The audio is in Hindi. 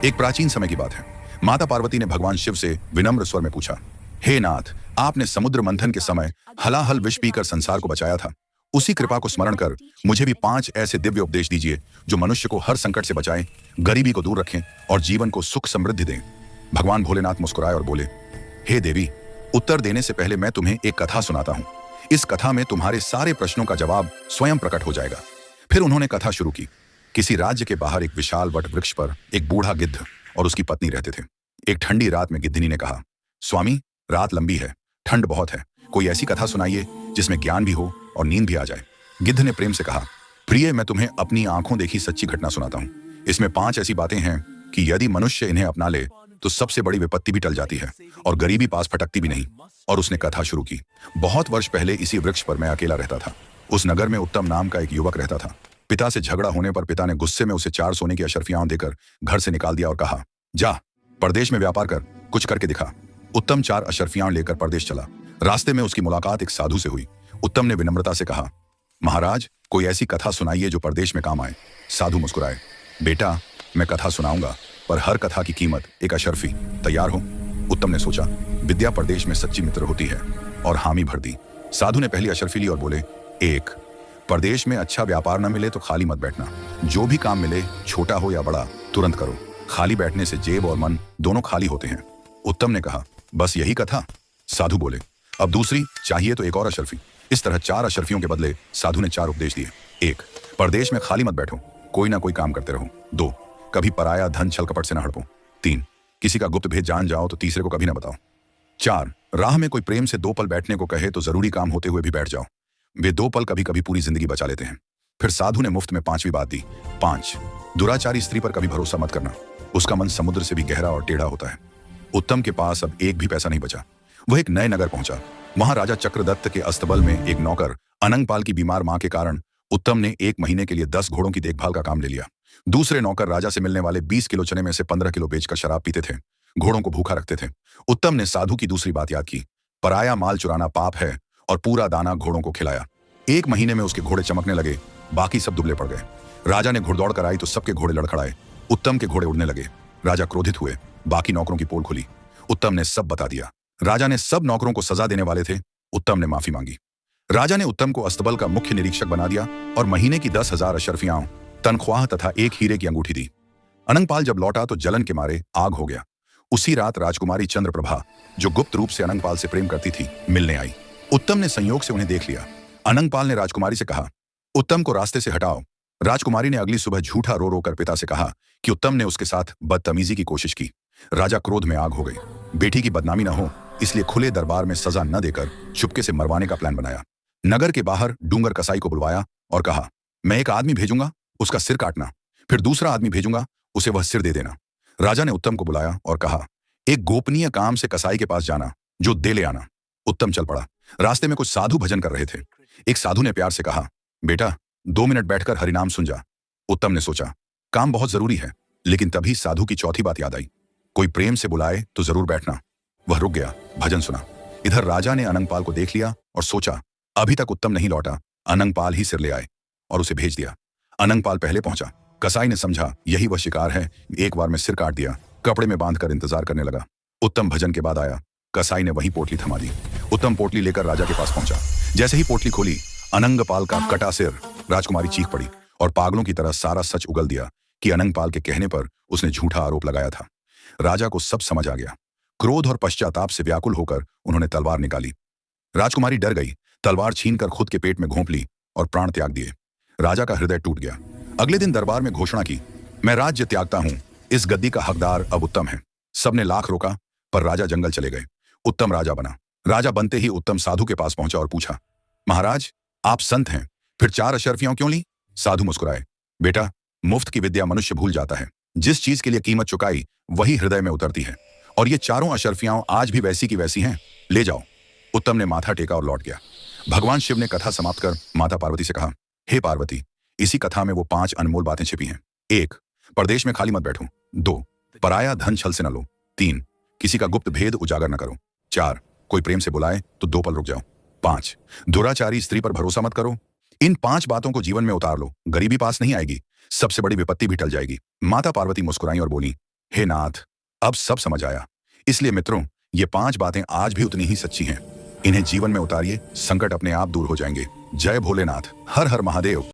एक प्राचीन समय की बात है। माता पार्वती ने भगवान शिव से विनम्र स्वर में पूछा, हे नाथ, आपने समुद्र मंथन के समय हलाहल विष पीकर संसार को बचाया था। उसी कृपा को स्मरण कर मुझे भी 5 ऐसे दिव्य उपदेश दीजिए जो मनुष्य को हर संकट से बचाएं, गरीबी को दूर रखें और जीवन को सुख समृद्धि दें। भगवान भोलेनाथ मुस्कुराए और बोले, हे देवी, उत्तर देने से पहले मैं तुम्हें एक कथा सुनाता हूं। इस कथा में तुम्हारे सारे प्रश्नों का जवाब स्वयं प्रकट हो जाएगा। फिर उन्होंने कथा शुरू की। किसी राज्य के बाहर एक विशाल वट वृक्ष पर एक बूढ़ा गिद्ध और उसकी पत्नी रहते थे। एक ठंडी रात में गिद्धनी ने कहा, स्वामी, रात लंबी है, ठंड बहुत है, कोई ऐसी कथा सुनाइए जिसमें ज्ञान भी हो और नींद भी आ जाए। गिद्ध ने प्रेम से कहा, प्रिय, मैं तुम्हें अपनी आंखों देखी सच्ची घटना सुनाता हूँ। इसमें 5 ऐसी बातें हैं कि यदि मनुष्य इन्हें अपना ले तो सबसे बड़ी विपत्ति भी टल जाती है और गरीबी पास फटकती भी नहीं। और उसने कथा शुरू की। बहुत वर्ष पहले इसी वृक्ष पर मैं अकेला रहता था। उस नगर में उत्तम नाम का एक युवक रहता था। पिता से झगड़ा होने पर पिता ने गुस्से में उसे 4 सोने की अशर्फियां देकर घर से निकाल दिया और कहा, जा परदेश में व्यापार कर, कुछ करके दिखा। उत्तम 4 अशर्फियां लेकर परदेश चला। रास्ते में उसकी मुलाकात एक साधु से हुई। उत्तम ने विनम्रता से कहा, महाराज, कोई ऐसी कथा सुनाइए जो परदेश में काम आए। साधु मुस्कुराए, बेटा, मैं कथा सुनाऊंगा, पर हर कथा की कीमत एक अशर्फी। तैयार हो? उत्तम ने सोचा, विद्या परदेश में सच्ची मित्र होती है, और हामी भर दी। साधु ने पहली अशर्फी ली और बोले, 1, परदेश में अच्छा व्यापार न मिले तो खाली मत बैठना। जो भी काम मिले, छोटा हो या बड़ा, तुरंत करो। खाली बैठने से जेब और मन दोनों खाली होते हैं। उत्तम ने कहा, बस यही कथा? साधु बोले, अब दूसरी चाहिए तो एक और अशर्फी। इस तरह 4 अशर्फियों के बदले साधु ने 4 उपदेश दिए। 1, परदेश में खाली मत बैठो, कोई ना कोई काम करते रहो। 2, कभी पराया धन छल कपट से न हड़पो। 3, किसी का गुप्त भेद जान जाओ तो तीसरे को कभी ना बताओ। 4, राह में कोई प्रेम से 2 पल बैठने को कहे तो जरूरी काम होते हुए भी बैठ जाओ। वे 2 पल कभी कभी पूरी जिंदगी बचा लेते हैं। फिर साधु ने मुफ्त में 5वीं बात दी। 5, दुराचारी स्त्री पर कभी भरोसा मत करना, उसका मन समुद्र से भी गहरा और टेढ़ा होता है। उत्तम के पास अब एक भी पैसा नहीं बचा। वह एक नए नगर पहुंचा। वहां राजा चक्रदत्त के अस्तबल में एक नौकर अनंगपाल की बीमार मां के कारण उत्तम ने 1 महीने के लिए 10 घोड़ों की देखभाल का काम ले लिया। दूसरे नौकर राजा से मिलने वाले 20 किलो चने में से 15 किलो बेचकर शराब पीते थे, घोड़ों को भूखा रखते थे। उत्तम ने साधु की दूसरी बात याद की, पराया माल चुराना पाप है, और पूरा दाना घोड़ों को खिलाया। 1 महीने में उसके घोड़े चमकने लगे, बाकी सब दुबले पड़ गए। राजा ने घुड़दौड़ कराई तो सबके घोड़े लड़खड़ाए। उत्तम के घोड़े उड़ने लगे। राजा क्रोधित हुए, बाकी नौकरों की पोल खुली। उत्तम ने सब बता दिया। राजा ने सब नौकरों को सजा देने वाले थे। उत्तम ने माफी मांगी। राजा ने उत्तम को अस्तबल का मुख्य निरीक्षक बना दिया और महीने की 10,000 अशर्फियां तनख्वाह तथा 1 हीरे की अंगूठी दी। अनंगपाल जब लौटा तो जलन के मारे आग हो गया। उसी रात राजकुमारी चंद्रप्रभा, जो गुप्त रूप से अनंगपाल से प्रेम करती थी, मिलने आई। उत्तम ने संयोग से उन्हें देख लिया। अनंगपाल ने राजकुमारी से कहा, उत्तम को रास्ते से हटाओ। राजकुमारी ने अगली सुबह झूठा रो रो कर पिता से कहा कि उत्तम ने उसके साथ बदतमीजी की कोशिश की। राजा क्रोध में आग हो गए। बेटी की बदनामी न हो इसलिए खुले दरबार में सजा न देकर चुपके से मरवाने का प्लान बनाया। नगर के बाहर डूंगर कसाई को बुलवाया और कहा, मैं एक आदमी भेजूंगा, उसका सिर काटना, फिर दूसरा आदमी भेजूंगा, उसे वह सिर दे देना। राजा ने उत्तम को बुलाया और कहा, एक गोपनीय काम से कसाई के पास जाना, जो दे ले आना। उत्तम चल पड़ा। रास्ते में कुछ साधु भजन कर रहे थे। एक साधु ने प्यार से कहा, बेटा, 2 मिनट बैठकर हरिनाम सुन जा। उत्तम ने सोचा, काम बहुत जरूरी है, लेकिन तभी साधु की चौथी बात याद आई, कोई प्रेम से बुलाए तो जरूर बैठना। वह रुक गया, भजन सुना। इधर राजा ने अनंगपाल को देख लिया और सोचा, अभी तक उत्तम नहीं लौटा, अनंगपाल ही सिर ले आए, और उसे भेज दिया। अनंगपाल पहले पहुंचा। कसाई ने समझा यही वह शिकार है, एक बार में सिर काट दिया। कपड़े में बांधकर इंतजार करने लगा। उत्तम भजन के बाद आया। कसाई ने वही पोटली थमा दी। उत्तम पोटली लेकर राजा के पास पहुंचा। जैसे ही पोटली खोली, अनंगपाल का कटा सिर। राजकुमारी चीख पड़ी और पागलों की तरह सारा सच उगल दिया कि अनंगपाल के कहने पर उसने झूठा आरोप लगाया था। राजा को सब समझ आ गया। क्रोध और पश्चाताप से व्याकुल होकर उन्होंने तलवार निकाली। राजकुमारी डर गई, तलवार छीनकर खुद के पेट में घोंप ली और प्राण त्याग दिए। राजा का हृदय टूट गया। अगले दिन दरबार में घोषणा की, मैं राज्य त्यागता हूं, इस गद्दी का हकदार अब उत्तम है। सबने लाख रोका, पर राजा जंगल चले गए। उत्तम राजा बना। राजा बनते ही उत्तम साधु के पास पहुंचा और पूछा, महाराज, आप संत हैं, फिर 4 अशर्फियां क्यों ली? साधु मुस्कुराए, बेटा, मुफ्त की विद्या मनुष्य भूल जाता है। जिस चीज के लिए कीमत चुकाई वही हृदय में उतरती है, और ये 4 अशर्फियां आज भी वैसी की वैसी हैं, ले जाओ। उत्तम ने माथा टेका और लौट गया। भगवान शिव ने कथा समाप्त कर माता पार्वती से कहा, हे पार्वती, इसी कथा में वो 5 अनमोल बातें छिपी हैं। 1, परदेश में खाली मत बैठो। 2, पराया धन छल से न लो। 3, किसी का गुप्त भेद उजागर न करो। 4, कोई प्रेम से बुलाए तो 2 पल रुक जाओ। 5, दुराचारी स्त्री पर भरोसा मत करो। इन 5 बातों को जीवन में उतार लो, गरीबी पास नहीं आएगी, सबसे बड़ी विपत्ति भी टल जाएगी। माता पार्वती मुस्कुराई और बोली, हे नाथ, अब सब समझ आया। इसलिए मित्रों, ये 5 बातें आज भी उतनी ही सच्ची हैं। इन्हें जीवन में उतारिए, संकट अपने आप दूर हो जाएंगे। जय भोलेनाथ, हर हर महादेव।